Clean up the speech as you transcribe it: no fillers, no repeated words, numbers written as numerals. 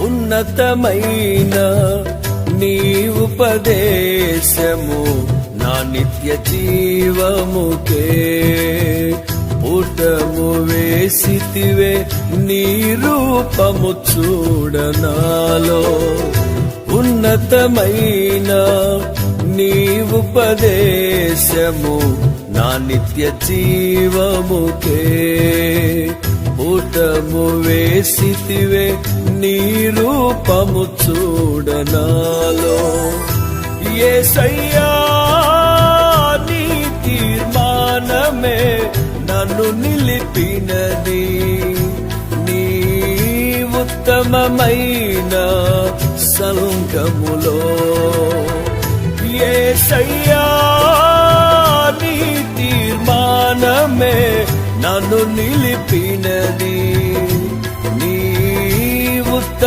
ఉన్నతమైన నీ ఉపదేశము నా నిత్య జీవముకే పుటము వేసితివే నీ రూపము చూడనాలో. ఉన్నతమైన నీ ఉపదేశము నా నిత్య జీవముకే పుటము వేసితివే నీ రూపము చూడనాలో. యేసయ్యా నీ తీర్మానమే నన్ను నిలిపినది, నీ ఉత్తమమైన సంఘములో. యేసయ్యా నీ తీర్మానమే నన్ను నిలిపినది, నీ ఉత్తమ